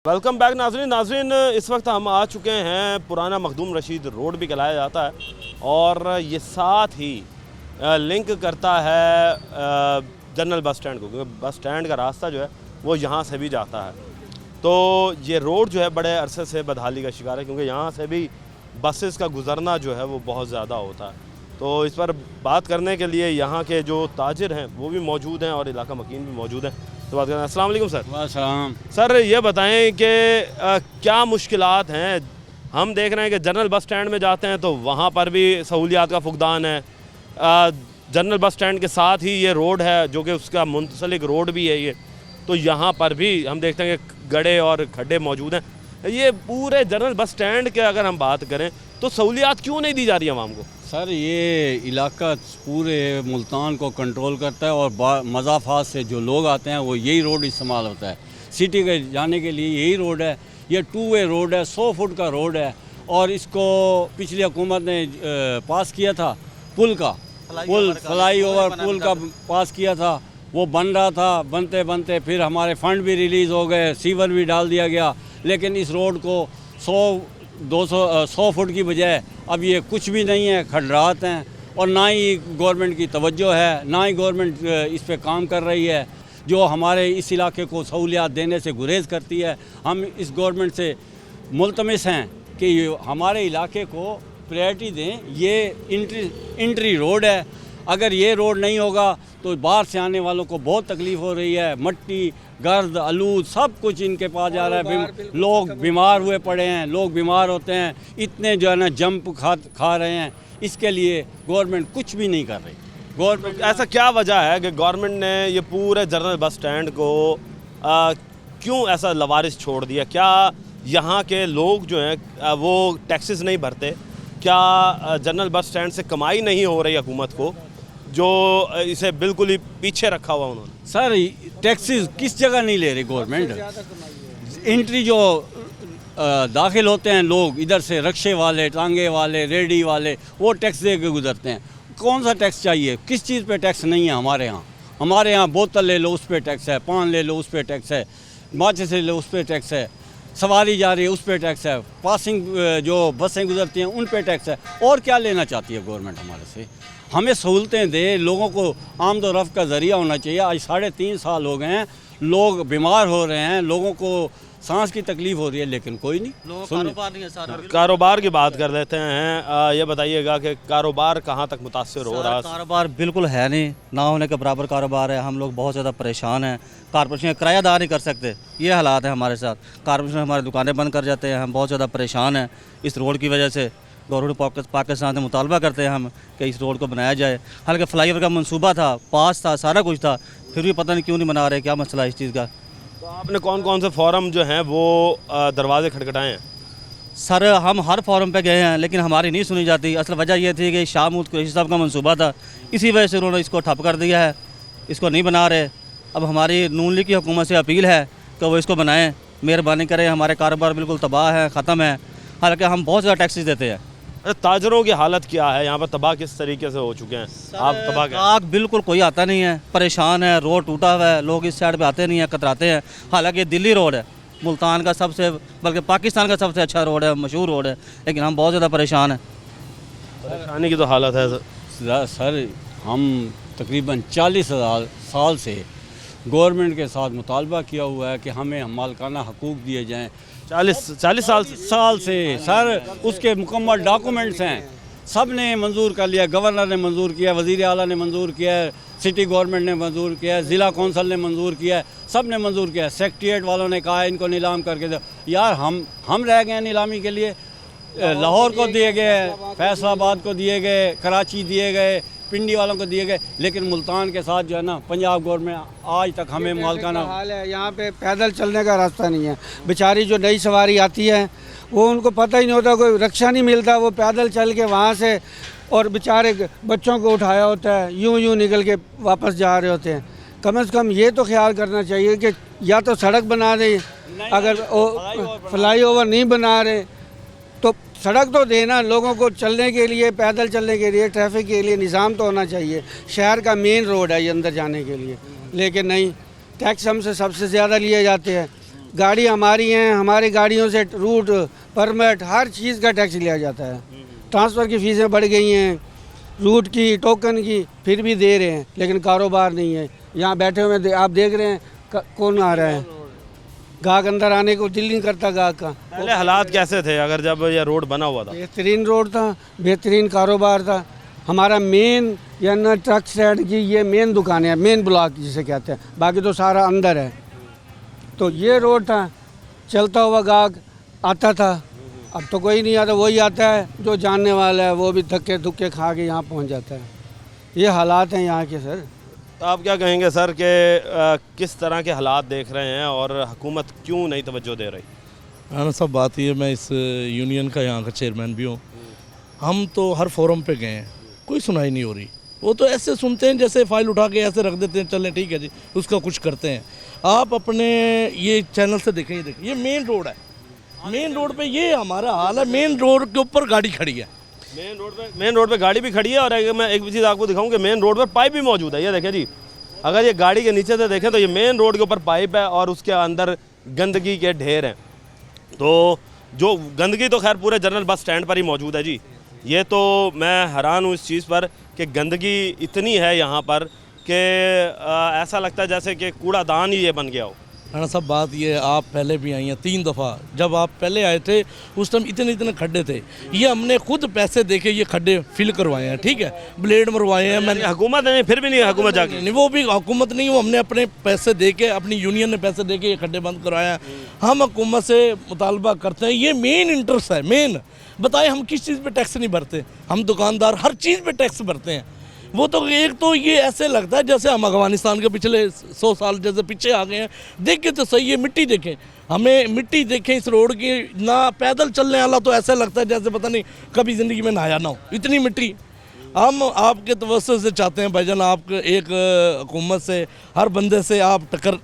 वेलकम बैक नाजरीन, इस वक्त हम आ चुके हैं पुराना मखदूम रशीद रोड भी कहलाया जाता है और ये साथ ही लिंक करता है जनरल बस स्टैंड को, क्योंकि बस स्टैंड का रास्ता जो है वो यहाँ से भी जाता है। तो ये रोड जो है बड़े अरसे से बदहाली का शिकार है, क्योंकि यहाँ से भी बसेस का गुज़रना जो है वो बहुत ज़्यादा होता है। तो इस पर बात करने के लिए यहाँ के जो ताजिर हैं वो भी मौजूद हैं और इलाका मकीन भी मौजूद हैं। तो बात करें। अस्सलाम वालेकुम सर। वालेकुम सर, ये बताएं कि क्या मुश्किलात हैं। हम देख रहे हैं कि जनरल बस स्टैंड में जाते हैं तो वहाँ पर भी सहूलियात का फुकदान है। जनरल बस स्टैंड के साथ ही ये रोड है जो कि उसका मुंसलिक रोड भी है ये, तो यहाँ पर भी हम देखते हैं कि गड्ढे और खड्डे मौजूद हैं। ये पूरे जनरल बस स्टैंड के अगर हम बात करें तो सहूलियात क्यों नहीं दी जा रही है आवाम को? सर, ये इलाका पूरे मुल्तान को कंट्रोल करता है और मज़ाफ़ात से जो लोग आते हैं वो यही रोड इस्तेमाल होता है। सिटी के जाने के लिए यही रोड है। ये 2 वे रोड है, 100 फुट का रोड है और इसको पिछली हुकूमत ने पास किया था। पुल फ्लाई ओवर पुल का पास किया था, वो बन रहा था। बनते बनते फिर हमारे फंड भी रिलीज़ हो गए, सीवर भी डाल दिया गया, लेकिन इस रोड को 100 फुट की बजाय अब ये कुछ भी नहीं है, खंडरात हैं और ना ही गवर्नमेंट की तवज्जो है, ना ही गवर्नमेंट इस पे काम कर रही है, जो हमारे इस इलाके को सहूलियात देने से गुरेज करती है। हम इस गवर्नमेंट से मुल्तमिस हैं कि हमारे इलाके को प्रायोरिटी दें। ये इंट्री रोड है, अगर ये रोड नहीं होगा तो बाहर से आने वालों को बहुत तकलीफ़ हो रही है। मट्टी, गर्द, आलूद सब कुछ इनके पास जा रहा है। लोग बीमार हुए पड़े हैं, लोग बीमार होते हैं, इतने जो है ना जंप खा रहे हैं। इसके लिए गवर्नमेंट कुछ भी नहीं कर रही। गवर्नमेंट, ऐसा क्या वजह है कि गवर्नमेंट ने ये पूरे जनरल बस स्टैंड को क्यों ऐसा लवारिस छोड़ दिया? क्या यहाँ के लोग जो हैं वो टैक्सेस नहीं भरते? क्या जनरल बस स्टैंड से कमाई नहीं हो रही हुकूमत को, जो इसे बिल्कुल ही पीछे रखा हुआ उन्होंने? सर, टैक्सेस किस जगह नहीं ले रही गवर्नमेंट। एंट्री जो दाखिल होते हैं लोग इधर से, रिक्शे वाले, टांगे वाले, रेडी वाले, वो टैक्स दे के गुजरते हैं। कौन सा टैक्स चाहिए? किस चीज़ पे टैक्स नहीं है हमारे यहाँ? हमारे यहाँ बोतल ले लो उस पर टैक्स है, पान ले लो उस पर टैक्स है, माचिस ले लो उस पर टैक्स है, सवारी जा रही है उस पर टैक्स है, पासिंग जो बसें गुजरती हैं उन पर टैक्स है। और क्या लेना चाहती है गवर्नमेंट हमारे से? हमें सहूलतें दे, लोगों को आमदोरफ्त का ज़रिया होना चाहिए। आज 3.5 साल हो गए हैं, लोग बीमार हो रहे हैं, लोगों को सांस की तकलीफ़ हो रही है, लेकिन कोई नहीं। कारोबार नहीं है सारा। कारोबार की बात कर लेते हैं। ये बताइएगा कि कारोबार कहाँ तक मुतासर हो रहा है? कारोबार बिल्कुल है नहीं, ना होने के बराबर कारोबार है। हम लोग बहुत ज़्यादा परेशान हैं। कारपोरेशन किराया अदा नहीं कर सकते, ये हालात है हमारे साथ। कारपोरेशन हमारी दुकानें बंद कर जाते हैं, हम बहुत ज़्यादा परेशान हैं इस रोड की वजह से। गवर्नमेंट पाकिस्तान से मुतालबा करते हैं हम कि इस रोड को बनाया जाए। हालांकि फ्लाईओवर का मंसूबा था, पास था, सारा कुछ था, फिर भी पता नहीं क्यों नहीं बना रहे, क्या मसला है इस चीज़ का। तो आपने कौन कौन से फॉरम जो हैं वो दरवाजे खटखटाए हैं? सर, हम हर फॉरम पे गए हैं लेकिन हमारी नहीं सुनी जाती। असल वजह यह थी कि शाह महमूद कुरैशी साहब का मंसूबा था, इसी वजह से उन्होंने इसको ठप कर दिया है, इसको नहीं बना रहे। अब हमारी नून लीग की हुकूमत से अपील है कि वो इसको बनाएं, मेहरबानी करें। हमारे कारोबार बिल्कुल तबाह है, ख़त्म है, हालांकि हम बहुत ज़्यादा टैक्सेस देते हैं। ताजरों की हालत क्या है यहाँ पर? तबाह किस तरीके से हो चुके हैं? आप तबाह आग बिल्कुल कोई आता नहीं है, परेशान है, रोड टूटा हुआ है, लोग इस साइड पे आते नहीं हैं, कतराते हैं। हालांकि दिल्ली रोड है, मुल्तान का सबसे, बल्कि पाकिस्तान का सबसे अच्छा रोड है, मशहूर रोड है, लेकिन हम बहुत ज़्यादा परेशान हैं। परेशानी की तो हालत है सर। हम तकरीबन 40,000 साल से गवर्नमेंट के साथ मुतालबा किया हुआ है कि हमें मालिकाना हकूक़ दिए जाएँ। 40 साल से सर उसके मुकम्मल डॉक्यूमेंट्स हैं, सब ने मंजूर कर लिया, गवर्नर ने मंजूर किया, वज़ीर आला ने मंजूर किया है, सिटी गवर्नमेंट ने मंजूर किया है, ज़िला कौंसल ने मंजूर किया है, सब ने मंजूर किया है। सेक्रेटेरिएट वालों ने कहा है इनको नीलाम करके दो। यार हम रह गए हैं नीलामी के लिए। लाहौर को दिए गए, फैसलाबाद को दिए गए, कराची दिए गए, पिंडी वालों को दिए गए, लेकिन मुल्तान के साथ जो है ना पंजाब गवर्नमेंट आज तक हमें मालिकाना हाल है। यहाँ पे पैदल चलने का रास्ता नहीं है। बेचारी जो नई सवारी आती है वो उनको पता ही नहीं होता, कोई रिक्शा नहीं मिलता, वो पैदल चल के वहाँ से, और बेचारे बच्चों को उठाया होता है, यूं निकल के वापस जा रहे होते हैं। कम से कम ये तो ख्याल करना चाहिए कि या तो सड़क बना दें, अगर फ्लाई ओवर नहीं बना रहे तो सड़क तो देना, लोगों को चलने के लिए, पैदल चलने के लिए, ट्रैफिक के लिए निज़ाम तो होना चाहिए। शहर का मेन रोड है ये अंदर जाने के लिए, लेकिन नहीं, टैक्स हमसे सबसे ज़्यादा लिए जाते हैं। गाड़ी हमारी हैं, हमारी गाड़ियों से रूट, परमिट, हर चीज़ का टैक्स लिया जाता है। ट्रांसफ़र की फ़ीसें बढ़ गई हैं, रूट की, टोकन की, फिर भी दे रहे हैं, लेकिन कारोबार नहीं है। यहाँ बैठे हुए आप देख रहे हैं कौन आ रहा है, गाहक अंदर आने को दिल नहीं करता गाहक का। पहले हालात कैसे थे अगर जब ये रोड बना हुआ था? बेहतरीन रोड था, बेहतरीन कारोबार था। हमारा मेन या ना ट्रक स्टैंड की ये मेन दुकानें हैं, मेन ब्लॉक जिसे कहते हैं, बाकी तो सारा अंदर है। तो ये रोड था, चलता हुआ गाहक आता था। अब तो कोई नहीं आता, वही आता है जो जानने वाला है, वो भी धक्के धुक्के खा के यहाँ पहुँच जाता है। ये हालात हैं यहाँ के सर। तो आप क्या कहेंगे सर कि किस तरह के हालात देख रहे हैं और हुकूमत क्यों नहीं तवज्जो दे रही? हाँ सब बात ये, मैं इस यूनियन का यहाँ का चेयरमैन भी हूँ। हम तो हर फोरम पे गए हैं, कोई सुनाई नहीं हो रही। वो तो ऐसे सुनते हैं जैसे फाइल उठा के ऐसे रख देते हैं, चलें ठीक है जी, उसका कुछ करते हैं। आप अपने ये चैनल से देखें, ये मेन रोड है, मेन रोड पे ये हमारा हाल है। मेन रोड के ऊपर गाड़ी खड़ी है, मेन रोड पे गाड़ी भी खड़ी है। और मैं एक चीज़ आपको दिखाऊं कि मेन रोड पर पाइप भी मौजूद है। ये देखें जी, अगर ये गाड़ी के नीचे से देखें तो ये मेन रोड के ऊपर पाइप है और उसके अंदर गंदगी के ढेर हैं। तो जो गंदगी तो खैर पूरे जनरल बस स्टैंड पर ही मौजूद है जी। ये तो मैं हैरान हूँ इस चीज़ पर कि गंदगी इतनी है यहाँ पर कि ऐसा लगता है जैसे कि कूड़ादान ही ये बन गया हो। हाँ सब बात ये, आप पहले भी आई हैं 3 दफ़ा, जब आप पहले आए थे उस टाइम इतने खड्डे थे। ये हमने खुद पैसे देके ये खड्डे फिल करवाए हैं, ठीक है, ब्लेड मरवाए हैं। मैंने हुकूमत नहीं, फिर भी नहीं हुकूमत जाके नहीं, वो भी हुकूमत नहीं, वो हमने अपने पैसे देके, अपनी यूनियन ने पैसे देके ये खड्डे बंद करवाया। हम हुकूमत से मुतालबा करते हैं, ये मेन इंटरेस्ट है। मेन बताए हम किस चीज़ पर टैक्स नहीं भरते? हम दुकानदार हर चीज़ पर टैक्स भरते हैं। वो तो एक तो ये ऐसे लगता है जैसे हम अफगानिस्तान के पिछले 100 साल जैसे पीछे आ गए हैं। देखें तो सही, ये मिट्टी देखें, हमें मिट्टी देखें इस रोड की, ना पैदल चलने वाला तो ऐसा लगता है जैसे पता नहीं कभी ज़िंदगी में नहाया ना हो, इतनी मिट्टी। हम आपके तवज्जो से चाहते हैं भाईजान, आप एक हुकूमत से, हर बंदे से आप टक्कर,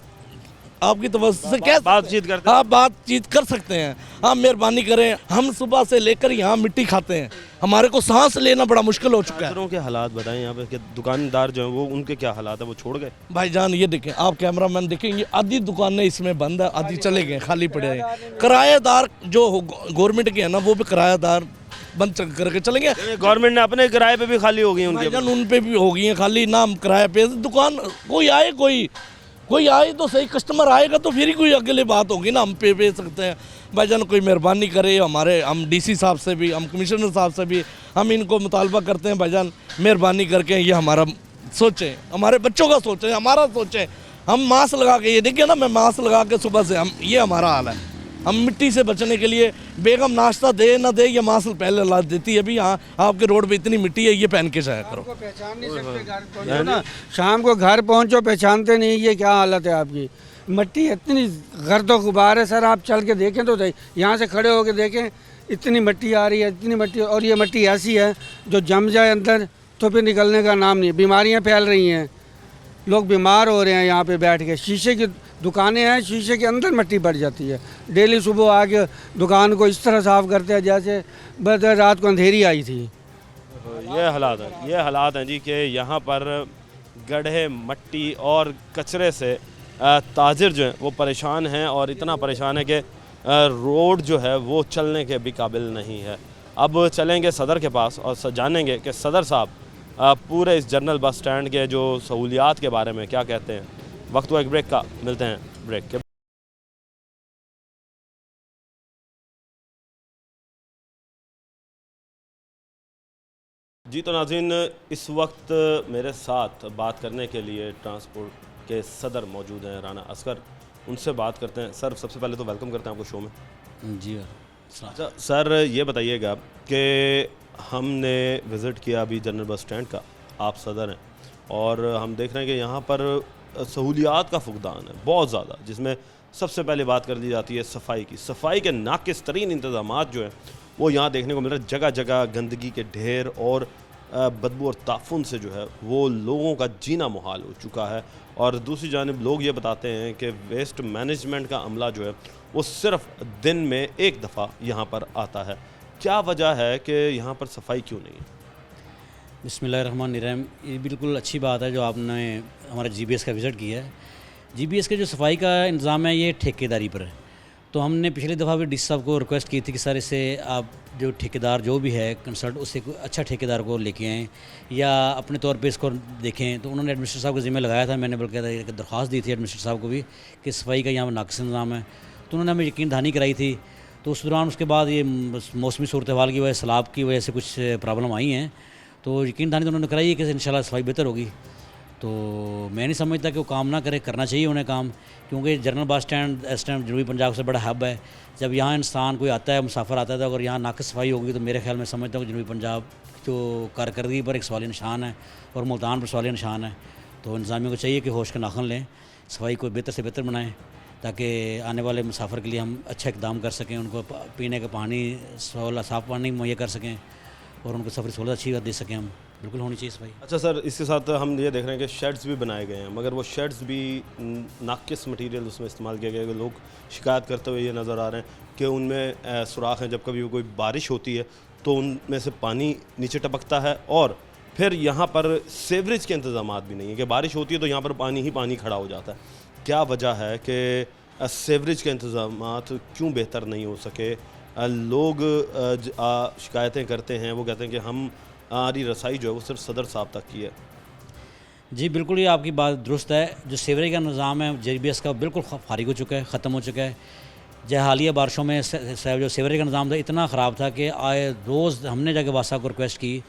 आपकी तवज्जो से क्या बातचीत करते हैं? आप बातचीत कर सकते हैं। आप मेहरबानी करें, हम सुबह से लेकर यहाँ मिट्टी खाते हैं, हमारे को सांस लेना बड़ा मुश्किल हो चुका है। के हालात बताएं यहाँ पे कि दुकानदार जो हैं वो, उनके क्या हालात है, वो छोड़ गए? भाईजान ये देखें, आप कैमरामैन देखें, ये आधी दुकानें इसमें बंद है, आधी चले गए, खाली पड़े हैं। किराएदार जो गवर्नमेंट के हैं ना, वो भी किराएदार बंद करके चले गए। गवर्नमेंट ने अपने किराए पे भी खाली हो गई उनके, उन पे भी हो गई हैं खाली, नाम किराए पे। दुकान कोई आए, कोई आए तो सही, कस्टमर आएगा तो फिर ही कोई अगले बात होगी ना, हम पे सकते हैं। भाईजान कोई मेहरबानी करे, हम डीसी साहब से भी, हम कमिश्नर साहब से भी हम इनको मुतालबा करते हैं, भाईजान मेहरबानी करके ये हमारा सोचें, हमारे बच्चों का सोचें, हमारा सोचें। हम मास्क लगा के, ये देखिए ना, मैं मास्क लगा के सुबह से, हम ये हमारा हाल है। हम मिट्टी से बचने के लिए बेगम नाश्ता दे ना दे, ये मास्क पहले ला देती है। अभी यहाँ आपके रोड पे इतनी मिट्टी है, ये पहन के जाया करो। पहचान नहीं सकते, घर पहुँचो ना, शाम को घर पहुँचो, पहचानते नहीं, ये क्या हालत है आपकी। मिट्टी इतनी गर्द गुबार है सर, आप चल के देखें तो सही, यहाँ से खड़े होकर देखें, इतनी मिट्टी आ रही है, इतनी मिट्टी। और ये मिट्टी ऐसी है जो जम जाए अंदर तो फिर निकलने का नाम नहीं। बीमारियाँ फैल रही हैं, लोग बीमार हो रहे हैं यहाँ पे बैठ के। शीशे की दुकानें हैं, शीशे के अंदर मिट्टी बढ़ जाती है। डेली सुबह आके दुकान को इस तरह साफ़ करते हैं जैसे बस रात को अंधेरी आई थी। ये हालात हैं जी कि यहाँ पर गड्ढे, मट्टी और कचरे से ताजिर जो हैं वो परेशान हैं, और इतना परेशान है कि रोड जो है वो चलने के भी काबिल नहीं है। अब चलेंगे सदर के पास और जानेंगे कि सदर साहब पूरे इस जनरल बस स्टैंड के जो सहूलियात के बारे में क्या कहते हैं। वक्त हुआ एक ब्रेक का, मिलते हैं ब्रेक के। जी तो नाज़रीन, इस वक्त मेरे साथ बात करने के लिए ट्रांसपोर्ट के सदर मौजूद हैं, राना असगर। उनसे बात करते हैं। सर, सबसे पहले तो वेलकम करते हैं आपको शो में। जी अच्छा सर, ये बताइएगा कि हमने विज़िट किया अभी जनरल बस स्टैंड का, आप सदर हैं, और हम देख रहे हैं कि यहाँ पर सहूलियात का फुकदान है बहुत ज़्यादा, जिसमें सबसे पहले बात कर दी जाती है सफाई की। सफाई के नाकिस तरीन इंतज़ामात जो हैं वो यहाँ देखने को मिल रहा है। जगह जगह गंदगी के ढेर और बदबू और ताफुन से जो है वो लोगों का जीना मुहाल हो चुका है। और दूसरी जानिब लोग ये बताते हैं कि वेस्ट मैनेजमेंट का अमला जो है वो सिर्फ दिन में एक दफ़ा यहाँ पर आता है। क्या वजह है कि यहाँ पर सफाई क्यों नहीं है? बिस्मिल्लाहिर्रहमानिर्रहीम। ये बिल्कुल अच्छी बात है जो आपने हमारे जीबीएस का विज़िट किया है। जीबीएस के जो सफाई का इंतज़ाम है ये ठेकेदारी पर है। तो हमने पिछली दफ़ा भी डी साहब को रिक्वेस्ट की थी कि सर इससे आप जो ठेकेदार जो भी है कंसल्ट, उससे कोई अच्छा ठेकेदार को लेके आएँ या अपने तौर पे इसको देखें। तो उन्होंने एडमिनिस्ट्रेटर साहब को ज़िम्मे लगाया था। मैंने बल्कि एक दरख्वास्त दी थी एडमिनिस्ट्रेटर साहब को भी कि सफाई का यहाँ नाक़िस इंतज़ाम है। तो उन्होंने हमें यकीन दहानी कराई थी। तो उस दौरान उसके बाद ये मौसमी सूरत हाल की वजह, सैलाब की वजह से कुछ प्रॉब्लम आई हैं, तो यकीन दहानी तो उन्होंने कराई है कि इंशाल्लाह सफाई बेहतर होगी। तो मैं नहीं समझता कि वो काम ना करे, करना चाहिए उन्हें काम, क्योंकि जनरल बस स्टैंड इस टाइम जनूबी पंजाब से बड़ा हब है। जब यहाँ इंसान कोई आता है, मुसाफिर आता है, तो अगर यहाँ नाक़िस सफाई होगी तो मेरे ख्याल में समझता हूँ कि जनूबी पंजाब जो कारकर्दगी पर एक सवालिया निशान है और मुल्तान पर सवालिया निशान है। तो इंतज़ामिया को चाहिए कि होश के नाखन लें, सफाई को बेहतर से बेहतर बनाएं, ताकि आने वाले मुसाफिर के लिए हम अच्छा इक़दाम कर सकें, उनको पीने का पानी, साफ़ पानी मुहैया कर सकें और उनको सफ़र सहूलत अच्छी दे सकें। हम बिल्कुल होनी चाहिए सफाई। अच्छा सर, इसके साथ हम ये देख रहे हैं कि शेड्स भी बनाए गए हैं, मगर वो शेड्स भी नाक़िस मटीरियल उसमें इस्तेमाल किया गया है। लोग शिकायत करते हुए ये नज़र आ रहे हैं कि उनमें सुराख हैं। जब कभी कोई बारिश होती है तो उनमें से पानी नीचे टपकता है, और फिर यहाँ पर सीवरेज के इंतज़ाम भी नहीं है कि बारिश होती है तो यहाँ पर पानी ही पानी खड़ा हो जाता है। क्या वजह है कि सीवरेज के इंतज़ाम क्यों बेहतर नहीं हो सके? लोग शिकायतें करते हैं, वो कहते हैं कि हमारी रसाई जो है वो सिर्फ सदर साहब तक की है। जी बिल्कुल, ये आपकी बात दुरुस्त है। जो सीवरेज का निज़ाम है जीबीएस का बिल्कुल फारिग हो चुका है, ख़त्म हो चुका है। जब हालिया बारिशों में जो सीवरेज का निज़ाम था इतना ख़राब था कि आए रोज़ हमने जाके वासा को रिक्वेस्ट की,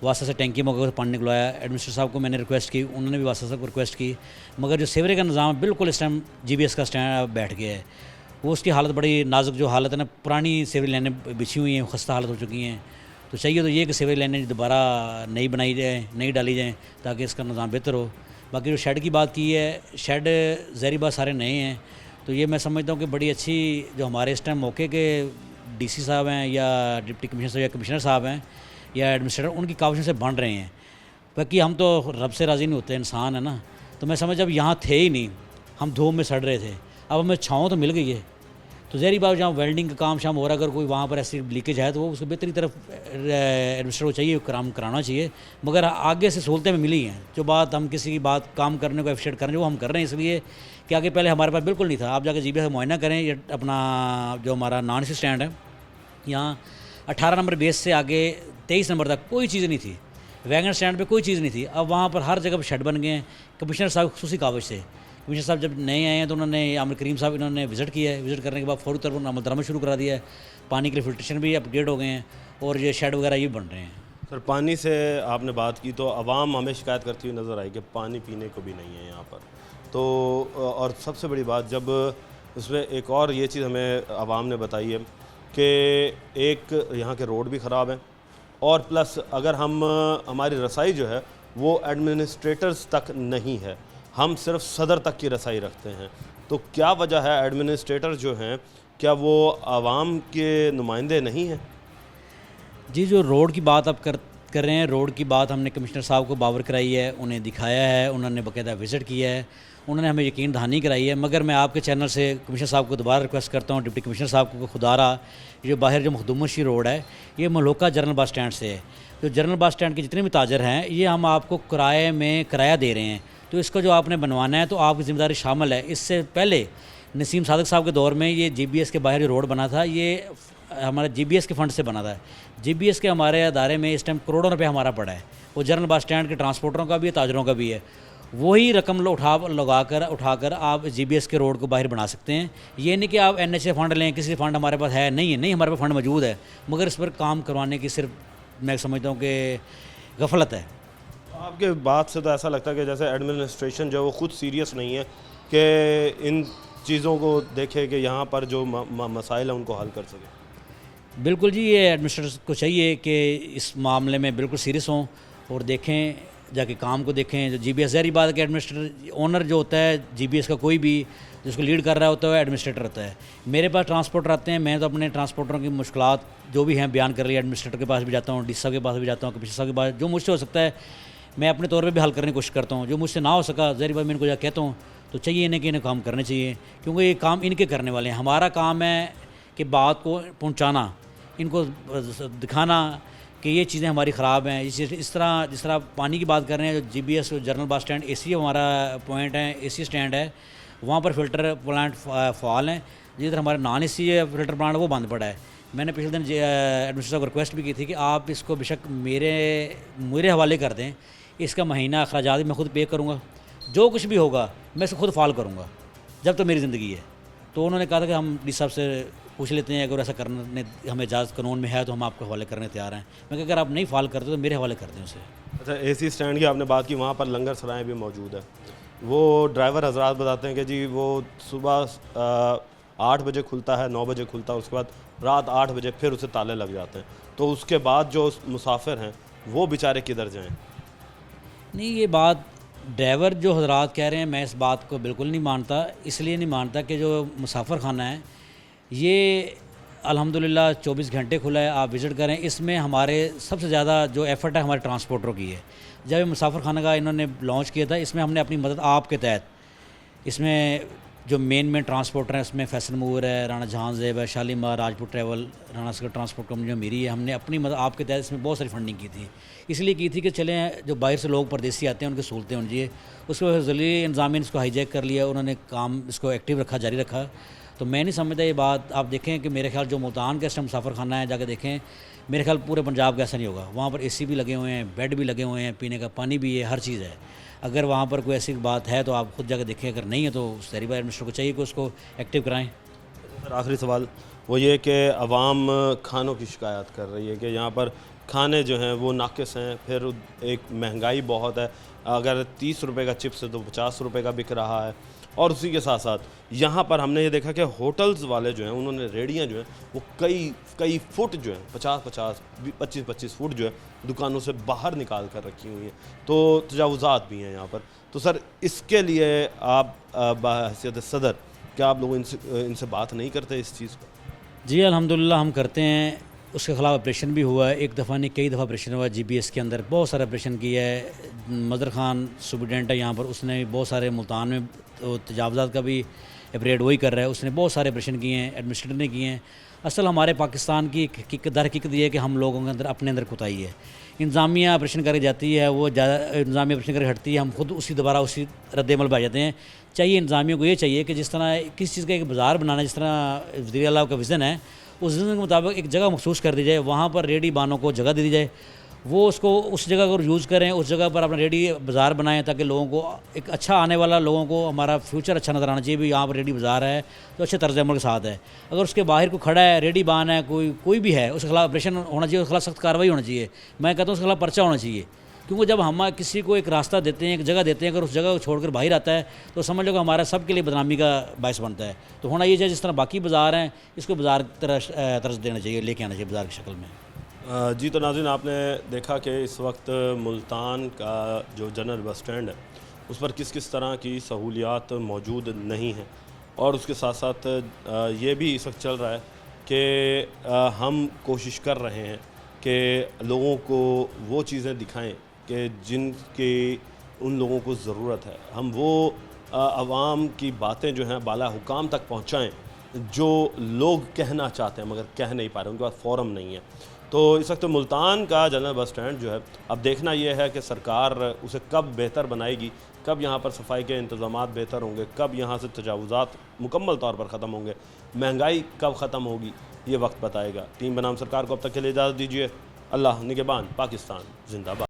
वासा से टैंकी में पानी निकलवाया। एडमिनिस्ट्रेटर साहब को मैंने रिक्वेस्ट की, उन्होंने भी वासा साहब को रिक्वेस्ट की, मगर जो सीवरेज का निज़ाम बिल्कुल इस टाइम जीबीएस का स्टैंड बैठ गया है। वो उसकी हालत बड़ी नाजुक जो हालत है ना, पुरानी सीवरेज लाइनें बिछी हुई हैं, खस्ता हालत हो चुकी हैं। तो चाहिए तो ये कि सीवरेज लाइनें दोबारा नई बनाई जाए, नई डाली जाएँ, ताकि इसका निज़ाम बेहतर हो। बाकी जो शेड की बात की है, शेड ज़हरी बात सारे नए हैं, तो ये मैं समझता हूँ कि बड़ी अच्छी जो हमारे इस टाइम मौके के डीसी साहब हैं या डिप्टी कमिश्नर या कमिश्नर साहब हैं या एडमिनिस्ट्रेटर, उनकी काविशों से बन रहे हैं। बाकी हम तो रब से राज़ी नहीं होते, इंसान है ना। तो मैं समझ, अब यहाँ थे ही नहीं, हम धूप में सड़ रहे थे, अब हमें छाँव तो मिल गई है। तो ज़हरी बात जहाँ वेल्डिंग का काम शाम हो रहा है, अगर कोई वहाँ पर ऐसी लीकेज है तो वो उसको बेहतरी तरफ एडमिनिस्ट्रेटर को चाहिए, काम कराना चाहिए। मगर आगे से सहूलतें में मिली हैं। जो बात हम किसी की बात काम करने को एफिशिएंट करने, वो हम कर रहे हैं, इसलिए कि आगे पहले हमारे पास बिल्कुल नहीं था। आप जाकर जीबीएस मुआयना करें, ये अपना जो हमारा नॉन एसी स्टैंड है, यहाँ 18 नंबर बेस से आगे 23 नंबर तक कोई चीज़ नहीं थी। वैगन स्टैंड पे कोई चीज़ नहीं थी। अब वहाँ पर हर जगह शेड बन गए हैं। कमिश्नर साहब खुसूसी काविश से, कमिश्नर साहब जब नए आए हैं तो उन्होंने आमिर करीम साहब इन्होंने विज़िट किया है। विज़िट करने के बाद फौरी तौर पर अमल दरामद शुरू करा दिया है। पानी के लिए फिल्ट्रेशन भी अपग्रेड हो गए हैं और ये शेड वगैरह ये बन रहे हैं। सर, पानी से आपने बात की तो आवाम हमें शिकायत करती हुई नज़र आई कि पानी पीने को भी नहीं है यहाँ पर। तो और सबसे बड़ी बात, जब उसमें एक और ये चीज़ हमें आवाम ने बताई है कि एक यहाँ के रोड भी ख़राब हैं, और प्लस अगर हमारी रसाई जो है वो एडमिनिस्ट्रेटर्स तक नहीं है, हम सिर्फ सदर तक की रसाई रखते हैं। तो क्या वजह है? एडमिनिस्ट्रेटर जो हैं क्या वो आवाम के नुमाइंदे नहीं हैं? जी, जो रोड की बात आप कर रहे हैं, रोड की बात हमने कमिश्नर साहब को बावर कराई है, उन्हें दिखाया है, उन्होंने बाकायदा विज़िट किया है, उन्होंने हमें यकीन दहानी कराई है। मगर मैं आपके चैनल से कमिश्नर साहब को दोबारा रिक्वेस्ट करता हूँ, डिप्टी कमिश्नर साहब को, खुदारा जो बाहर जो मखदूमशी रोड है, ये मलोका जनरल बस स्टैंड से है। जो जनरल बस स्टैंड के जितने भी ताजर हैं, ये हम आपको किराए में किराया दे रहे हैं। तो इसको जो आपने बनवाना है तो आपकी ज़िम्मेदारी शामिल है। इससे पहले नसीम सादिक साहब के दौर में ये जीबीएस के बाहर जो रोड बना था, ये हमारे जीबीएस के फ़ंड से बना था। जीबीएस के हमारे अदारे में इस टाइम करोड़ों रुपए हमारा पड़ा है। वो जनरल बस स्टैंड के ट्रांसपोर्टरों का भी है, ताजरों का भी है। वही रकम उठाकर आप जीबीएस के रोड को बाहर बना सकते हैं। ये नहीं कि आप एनएचए फंड लें, किसी फंड हमारे पास है नहीं हमारे पास फंड मौजूद है, मगर इस पर काम करवाने की सिर्फ मैं समझता हूँ कि गफलत है। आपके बात से तो ऐसा लगता है कि जैसे एडमिनिस्ट्रेशन जो है वो खुद सीरियस नहीं है कि इन चीज़ों को देखे कि यहाँ पर जो मसाइल हैं उनको हल कर सके। बिल्कुल जी, ये एडमिनिस्ट्रेशन को चाहिए कि इस मामले में बिल्कुल सीरियस हों और देखें, जाके काम को देखें। जो जीबीएस ज़हरी बात है कि एडमिनिस्ट्रेटर ओनर जो होता है जीबीएस का कोई भी जिसको लीड कर रहा होता है एडमिनिस्ट्रेटर होता है। मेरे पास ट्रांसपोर्टर आते हैं, मैं तो अपने ट्रांसपोर्टरों की मुश्किलात जो भी हैं बयान कर रही है, एडमिनिस्ट्रेटर के पास भी जाता हूँ, डी साहब के पास भी जाता हूँ, कमिश्नर साहब के पास, जो मुझसे हो सकता है मैं अपने तौर पे भी हल करने की कोशिश करता हूँ। जो मुझसे ना हो सका ज़हरी बात मैं इनको जा कहता हूँ, तो चाहिए इन्हें कि इन्हें काम करने चाहिए, क्योंकि ये काम इनके करने वाले हैं। हमारा काम है कि बात को पहुँचाना, इनको दिखाना कि ये चीज़ें हमारी ख़राब हैं। जिस तरह पानी की बात कर रहे हैं, जो GBS general bus stand AC हमारा पॉइंट है, एसी स्टैंड है, वहाँ पर फ़िल्टर प्लांट फ़ाल हैं। जिधर हमारा नॉन एसी फ़िल्टर प्लांट वो बंद पड़ा है। मैंने पिछले दिन एडमिनिस्ट्रेटर को रिक्वेस्ट भी की थी कि आप इसको बेशक मेरे हवाले कर दें, इसका महीना अखराजात मैं खुद पे करूँगा, जो कुछ भी होगा मैं इसको खुद फाल करूँगा जब तक मेरी ज़िंदगी है। तो उन्होंने कहा था कि हम डी साहब से पूछ लेते हैं, अगर ऐसा करने हमें इजाज़त कानून में है तो हम आपको हवाले करने तैयार हैं। मैं अगर आप नहीं फाल करते तो मेरे हवाले कर दें उसे। अच्छा, एसी स्टैंड की आपने बात की, वहाँ पर लंगर सराएँ भी मौजूद है। वो ड्राइवर हजरात बताते हैं कि जी वो सुबह 8 बजे खुलता है, 9 बजे खुलता है, उसके बाद रात 8 बजे फिर उसे ताले लग जाते हैं। तो उसके बाद जो मुसाफिर हैं वो बेचारे किधर जाएँ? नहीं, ये बात ड्राइवर जो हजरात कह रहे हैं, मैं इस बात को बिल्कुल नहीं मानता। इसलिए नहीं मानता कि जो मुसाफिर खाना है ये अल्हम्दुलिल्लाह 24 घंटे खुला है, आप विज़िट करें। इसमें हमारे सबसे ज़्यादा जो एफ़र्ट है हमारे ट्रांसपोर्टरों की है। जब ये मुसाफिर खाना का इन्होंने लॉन्च किया था, इसमें हमने अपनी मदद आपके तहत, इसमें जो मेन ट्रांसपोर्टर हैं उसमें फैसल मूवर है, राणा जहांज़ेब है, शालीमार, राजपूत ट्रैवल, राणा सगर ट्रांसपोर्ट कंपनी जो मेरी है, हमने अपनी मदद आपके तहत इसमें बहुत सारी फंडिंग की थी। इसलिए की थी कि चलें जो बाहर से लोग परदेसी आते हैं उनकी सहूलतें होनी चाहिए। उसके ज़रिए इंतज़ामिया ने इसको हाईजैक कर लिया, उन्होंने काम इसको एक्टिव रखा, जारी रखा। तो मैं नहीं समझता ये बात। आप देखें कि मेरे ख्याल जो मुल्तान का इस टाइम मुसाफिर खाना है, जाकर देखें, मेरे ख्याल पूरे पंजाब का ऐसा नहीं होगा। वहाँ पर एसी भी लगे हुए हैं, बेड भी लगे हुए हैं, पीने का पानी भी है, हर चीज़ है। अगर वहाँ पर कोई ऐसी बात है तो आप खुद जाकर देखें, अगर नहीं है तो शहरी बाजार मिनिस्टर को चाहिए कि उसको एक्टिव कराएं। सर, आखिरी सवाल वो ये कि अवाम खानों की शिकायत कर रही है कि यहाँ पर खाने जो हैं वो नाकिस हैं, फिर एक महंगाई बहुत है। अगर 30 रुपये का चिप्स है तो 50 रुपये का बिक रहा है। और उसी के साथ साथ यहाँ पर हमने ये देखा कि होटल्स वाले जो हैं उन्होंने रेडियाँ जो हैं वो कई फुट जो हैं 25 फुट जो है दुकानों से बाहर निकाल कर रखी हुई हैं। तो तजावुज़ात भी हैं यहाँ पर। तो सर, इसके लिए आप बहैसियत सदर क्या आप लोग इनसे बात नहीं करते इस चीज़ को? जी अल्हम्दुलिल्लाह हम करते हैं। उसके ख़िलाफ़ ऑपरेशन भी हुआ है, एक दफ़ा नहीं कई दफ़ा ऑपरेशन हुआ है। जीबीएस के अंदर बहुत सारे ऑपरेशन किया है। मदर खान सुप्रिटेंडेंट है यहाँ पर, उसने भी बहुत सारे मुल्तान में तो तजावज़ात का भी अपरेड वही कर रहा है, उसने बहुत सारे ऑपरेशन किए हैं, एडमिनिस्ट्रेटर ने किए हैं। असल हमारे पाकिस्तान की हकीकत ये है कि हम लोगों के अंदर अपने अंदर कोताही है। इंतज़ामिया ऑपरेशन करके जाती है, वो ज़्यादा इंतज़ामिया ऑपरेशन करके हटती है, हम खुद दोबारा उसी रद्द-ए-अमल पर आ जाते हैं। चाहिए इंतज़ामिया को ये चाहिए कि जिस तरह किस चीज़ का एक बाज़ार बनाना, जिस तरह वज़ीर आला का विज़न है, उस विज़न के मुताबिक एक जगह मखसूस कर दी जाए, वहाँ पर रेडी बानों को जगह दे दी जाए, वो उसको उस जगह को यूज़ करें, उस जगह पर अपना रेडी बाज़ार बनाएं, ताकि लोगों को एक अच्छा आने वाला, लोगों को हमारा फ्यूचर अच्छा नज़र आना चाहिए। भी यहाँ पर रेडी बाज़ार है तो अच्छे तर्ज़ अमल के साथ है। अगर उसके बाहर कोई खड़ा है, रेडी बान है, कोई भी है, उसके खिलाफ ऑपरेशन होना चाहिए, उसके खिलाफ सख्त कार्रवाई होनी चाहिए। मैं कहता हूँ उसके खिलाफ पर्चा होना चाहिए, क्योंकि जब हम किसी को एक रास्ता देते हैं, एक जगह देते हैं, अगर उस जगह को छोड़कर बाहर आता है तो समझ लो कि हमारा सब के लिए बदनामी का बायस बनता है। तो होना ये चाहिए जिस तरह बाकी बाज़ार हैं, इसको बाज़ार की तरह तर्ज देना चाहिए, लेके आना चाहिए बाज़ार की शक्ल में। जी तो नाज़रीन, आपने देखा कि इस वक्त मुल्तान का जो जनरल बस स्टैंड है उस पर किस किस तरह की सहूलियात मौजूद नहीं हैं। और उसके साथ साथ ये भी इस वक्त चल रहा है कि हम कोशिश कर रहे हैं कि लोगों को वो चीज़ें दिखाएं कि जिनकी उन लोगों को ज़रूरत है। हम वो आवाम की बातें जो हैं बाला हुकाम तक पहुँचाएँ जो लोग कहना चाहते हैं मगर कह नहीं पा रहे, उनके पास फोरम नहीं है। तो इस वक्त मुल्तान का जनरल बस स्टैंड जो है, अब देखना यह है कि सरकार उसे कब बेहतर बनाएगी, कब यहाँ पर सफाई के इंतज़ामात बेहतर होंगे, कब यहाँ से तजावुज़ात मुकम्मल तौर पर ख़त्म होंगे, महंगाई कब ख़त्म होगी, ये वक्त बताएगा। टीम बनाम सरकार को अब तक के लिए इजाज़त दीजिए। अल्लाह निगहबान, पाकिस्तान जिंदाबाद।